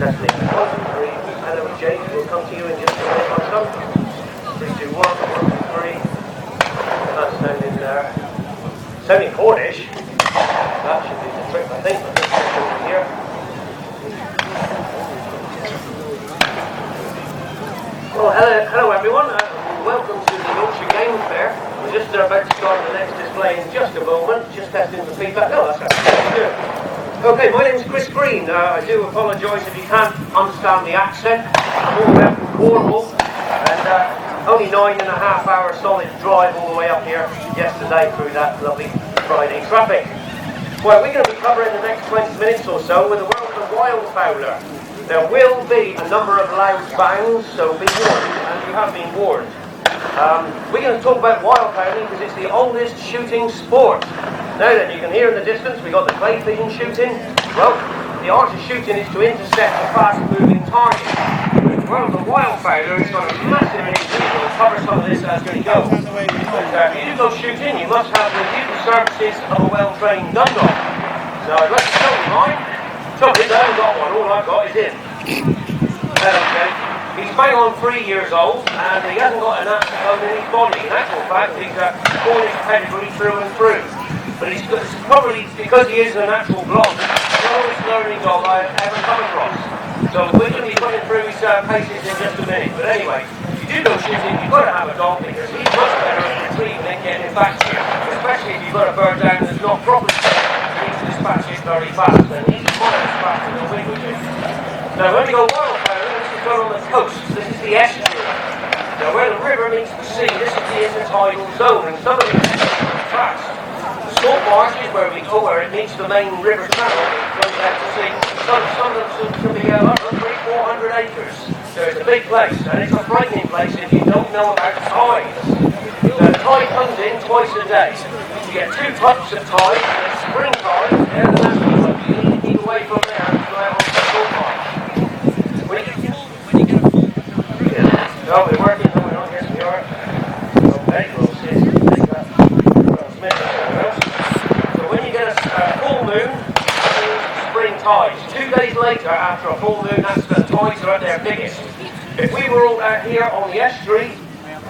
Testing. 1, 2, 3. Hello, Jake. We'll come to you in just a minute or so. 3, 2, 1. 1, 2, 3. That's down in there. 74-ish. That should be the trick, I think. Let's check over here. Well, hello everyone. Welcome to the Yorkshire Game Fair. We're just about to start the next display in just a moment. Just testing the feedback. Oh, that's actually good. Okay, my name is Chris Green. I do apologise if you can't understand the accent. I'm all the way up from Cornwall, and only 9.5 hours solid drive all the way up here yesterday through that lovely Friday traffic. Well, we're going to be covering the next 20 minutes or so with the world of the wildfowler. There will be a number of loud bangs, so be warned, and you have been warned. We're going to talk about wildfowling because it's the oldest shooting sport. Now then, you can hear in the distance we've got the clay pigeon shooting. Well, the art of shooting is to intercept a fast-moving target. Well, the wildfowler has got a massive initiative. We'll cover some of this as we go. But if you do go shooting, you must have the legal services of a well-trained gun dog. So I'd like to show you mine. Trouble is, I haven't got one. All I've got is him. Okay. He's bang on 3 years old, and he hasn't got an acid bone in his body. In actual fact, he's got Cornish pedigree through and through. But it's probably because he is a natural blonde, the lowest learning dog I've ever come across. So we're going to be running through his paces in just a minute. But anyway, if you do go shooting, you've got to have a dog because he's much better at retrieving and getting it back to you. Especially if you've got a bird down that's not properly trained, you need to dispatch it very fast. And he's miles faster than we would do. Now when we go wildfowling, this is done on the coast. This is the estuary. Now where the river meets the sea, this is the intertidal zone. And some of these are fast. Salt marshes where we go, where it meets the main river channel, goes out to sea. Some of them can be 300-400 acres. So it's a big place, and it's a frightening place if you don't know about tides. The tide comes in twice a day. You get two types of tide. There's spring tide, they're the natural ones. You need to keep away from there and go out on the salt marsh. No, we're working, no, we're not, yes we are. Okay, we'll see. Full moon is spring tides. 2 days later, after a full moon, that's the tides are at their biggest. If we were all out here on the estuary,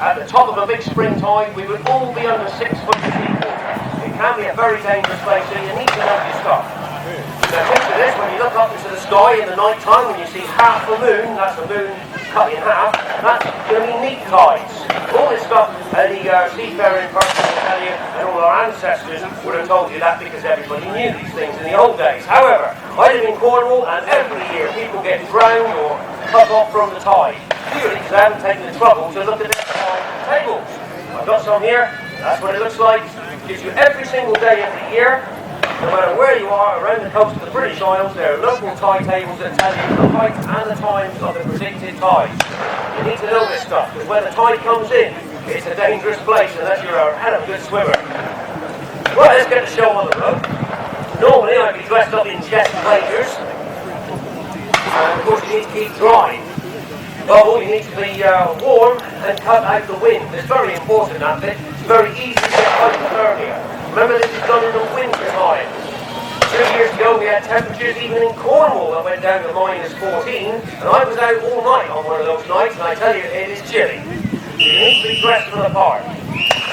at the top of a big spring tide, we would all be under 6 foot of deep water. It can be a very dangerous place, so you need to know your stuff. Now picture this, when you look up into the sky in the night time, when you see half the moon, that's the moon cut in half, that's going to be neap tides. All this stuff, the seafaring person will tell you, and all our ancestors would have told you that because everybody knew these things in the old days. However, I live in Cornwall, and every year people get drowned or cut off from the tide, purely because they haven't taken the trouble to look at their tide tables. I've got some here, that's what it looks like. Gives you every single day of the year. No matter where you are around the coast of the British Isles, there are local tide tables that tell you the height and the times of the predicted tides. You need to know this stuff, because when the tide comes in, it's a dangerous place unless you're a hell of a good swimmer. Right, let's get the show on the road. Normally I'd be dressed up in chest waders, and of course you need to keep dry. But you need to be warm and cut out the wind. It's very important, that bit. It's very easy to get hypothermia. Remember, this is done in the winter time. 2 years ago we had temperatures even in Cornwall that went down to -14, and I was out all night on one of those nights, and I tell you, it is chilly. You need to be dressed for the part.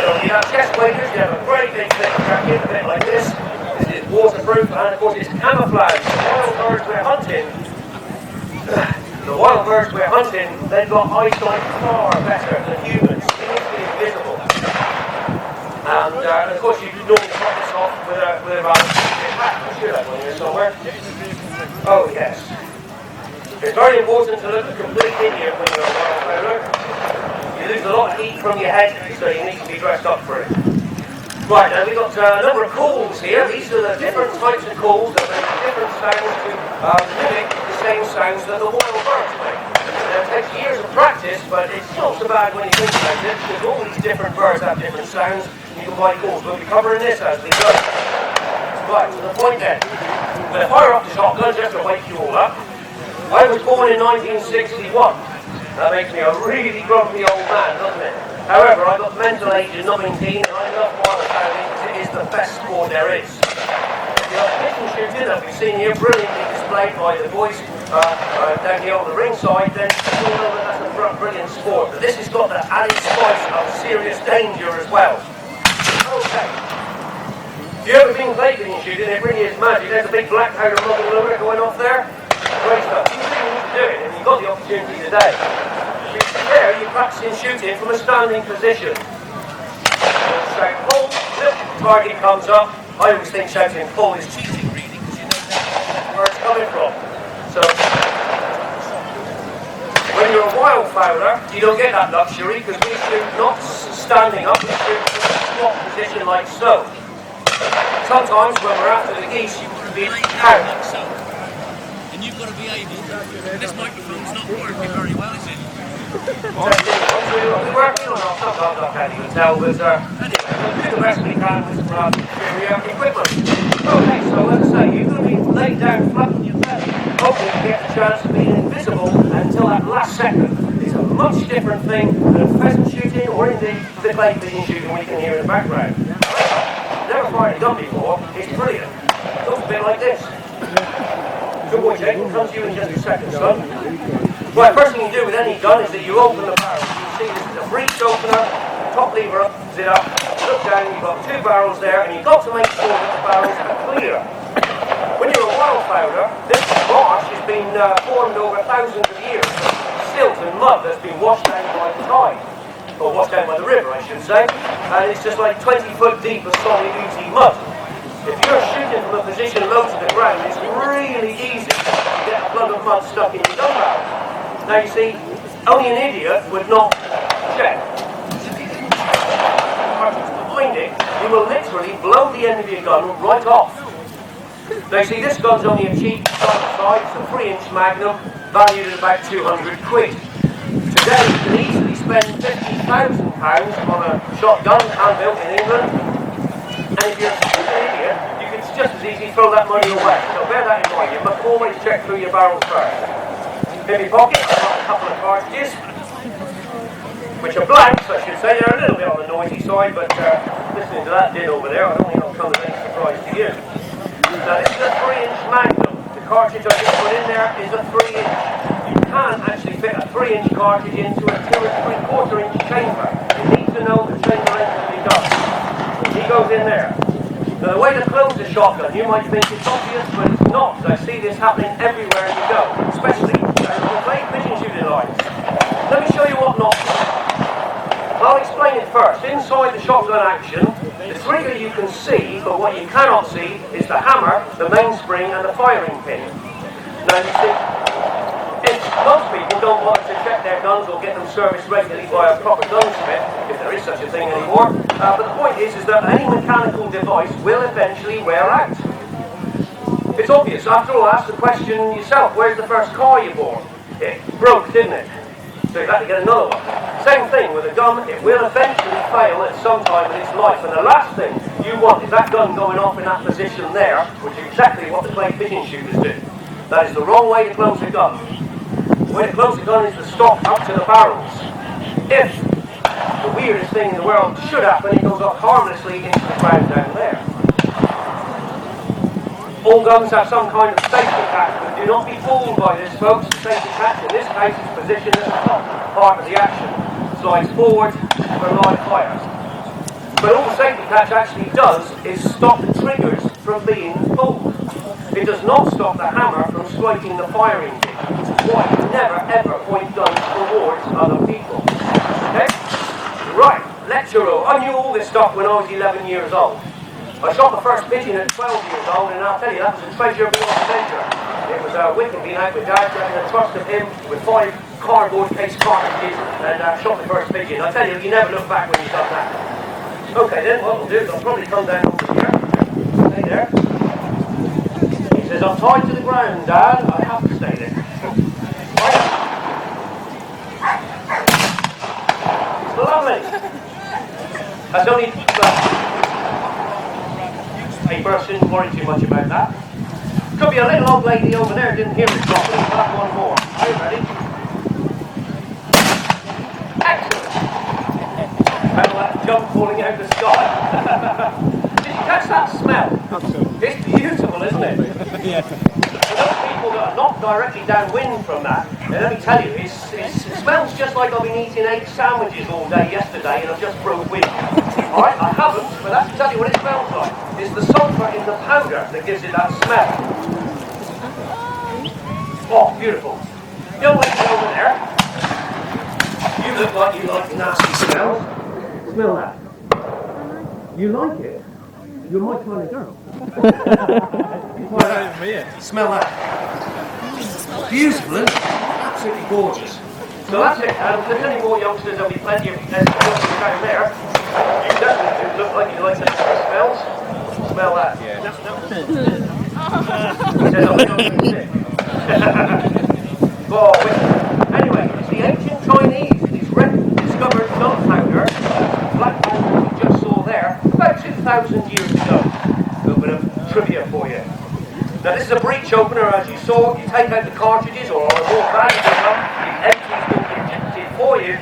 So if you have chest waders, you have a great big thick jacket, a bit like this. This is waterproof, and of course it's camouflage. The wild birds we're hunting, they've got eyesight far better than humans. They need to be invisible. And of course you normally cut this off with a rather hat. I'm sure that one here somewhere. Oh yes. It's very important to look a complete idiot when you're a wildfowler. You lose a lot of heat from your head, so you need to be dressed up for it. Right, now we've got a number of calls here. These are the different types of calls that make different sounds to mimic the same sounds that the wild birds make. Now, it takes years of practice, but it's not so bad when you think about it, because all these different birds have different sounds. You can find calls. We'll be covering this as we go. Right, to the point then. I'm going to fire up the shotgun just to wake you all up. I was born in 1961. That makes me a really grumpy old man, doesn't it? However, I've got mental age of 19 and I love wildfowling because it is the best sport there is. If you're a pigeon shooting that we've seen here, brilliantly displayed by the boys down here on the ringside, then you'll know that that's a brilliant sport. But this has got that added spice of serious danger as well. Okay. If you've ever been clay pigeon shooting, it really is magic. There's a big black powder muzzle loader going off there. Great stuff. You really need to do it, and you've got the opportunity today. There, you're practicing shooting from a standing position. Shout pull, the target comes up. I always think shouting pull is cheating, really, because you know where it's coming from. So, when you're a wildfowler, you don't get that luxury, because we shoot not standing up, we shoot from a squat position like so. Sometimes when we're after the geese, you want to be laid down like so. And you've got to be able, this microphone's not working very well, is it? We're working on our sometimes I can't even tell, but anyway, we'll do the best we can with some inferior equipment. Okay, so as I say, you're going to be laid down flat on your belly. Hopefully you get the chance of being invisible until that last second. It's a much different thing than pheasant shooting or indeed the clay pigeon shooting we can hear in the background. Never fired a gun before, it's brilliant. It looks a bit like this. Good boy, Jake, we'll come to you in just a second, son. Right, first thing you do with any gun is that you open the barrel. You can see this is a breech opener, top lever up, zip up, look down, you've got two barrels there, and you've got to make sure that the barrels are clear. When you're a wildfowler, this marsh has been formed over thousands of years of silt and mud that's been washed down by the tide. Or washed down by the river, I should say. And it's just like 20 foot deep of solid, oozy mud. If you're shooting from a position low to the ground, it's really easy to get a plug of mud stuck in your gun barrel. Now you see, only an idiot would not check. Behind it, you will literally blow the end of your gun right off. Now you see, this gun's only a cheap side, it's a 3-inch Magnum, valued at about 200 quid. Today you can easily spend £50,000 on a shotgun hand-built in England, and if you're an idiot, you can just as easily throw that money away. So bear that in mind, you must always check through your barrels first. In my pocket, I've got a couple of cartridges, which are blanks, I should say. They're a little bit on the noisy side, but listening to that din over there, I don't think it'll come as any surprise to you. Now, this is a 3-inch Magnum. The cartridge I just put in there is a 3-inch. You can't actually fit a 3-inch cartridge into a 2 or 3/4-inch chamber. You need to know the chamber length to be done. He goes in there. Now, the way to close a shotgun, you might think it's obvious, but it's not. I see this happening everywhere you go, especially the clay pigeon shooting lines. Let me show you what not to do. I'll explain it first. Inside the shotgun action, the trigger you can see, but what you cannot see is the hammer, the mainspring, and the firing pin. Now you see, most people don't bother to check their guns or get them serviced regularly by a proper gunsmith, if there is such a thing anymore. But the point is that any mechanical device will eventually wear out. It's obvious. After all, ask the question yourself, where's the first car you bought? It broke, didn't it? So you've had to get another one. Same thing with a gun, it will eventually fail at some time in its life. And the last thing you want is that gun going off in that position there, which is exactly what the clay pigeon shooters do. That is the wrong way to close a gun. The way to close a gun is to stop up to the barrels. If the weirdest thing in the world should happen, it goes off harmlessly into the ground down there. All guns have some kind of safety catch, but do not be fooled by this, folks. The safety catch in this case is positioned at the top part of the action. Slides forward for live fire. But all the safety catch actually does is stop the triggers from being pulled. It does not stop the hammer from striking the firing pin, which is why you never ever point guns towards other people. Okay? Right, lecturer. I knew all this stuff when I was 11 years old. I shot the first pigeon at 12 years old, and I'll tell you, that was a treasure beyond measure. It was Wickham being out with Dad, getting a trust of him with 5 cardboard case cartridges, and shot the first pigeon. I tell you, you never look back when you've done that. Okay then, what we'll do is I'll probably come down over here. Stay there. He says, I'm tied to the ground, Dad. I have to stay there. Lovely. That's only... paper, I shouldn't worry too much about that. Could be a little old lady over there, didn't hear it properly. We'll have one more. Are you ready? Excellent! How that jump falling out of the sky. Did you catch that smell? It's beautiful, isn't it? directly downwind from that. And let me tell you, it smells just like I've been eating 8 sandwiches all day yesterday and I've just broke wind. Alright, I haven't, but that's to tell you what it smells like. It's the sulphur in the powder that gives it that smell. Oh, beautiful. Young lady over there, you look like you like nasty smells. Smell that. You like it? You're my kind of girl. Smell that. Beautiful, isn't it? Absolutely gorgeous. So that's it. If there's any more youngsters, there'll be plenty of youngsters down there. You definitely look like you like the smells. Smell that. Oh, anyway, it's the ancient Chinese. It is discovered gunpowder, black powder we just saw there, about 2,000 years ago. A little bit of trivia for you. Now this is a breech opener, as you saw. You take out the cartridges, or more valuable enough, the empties will be ejected for you.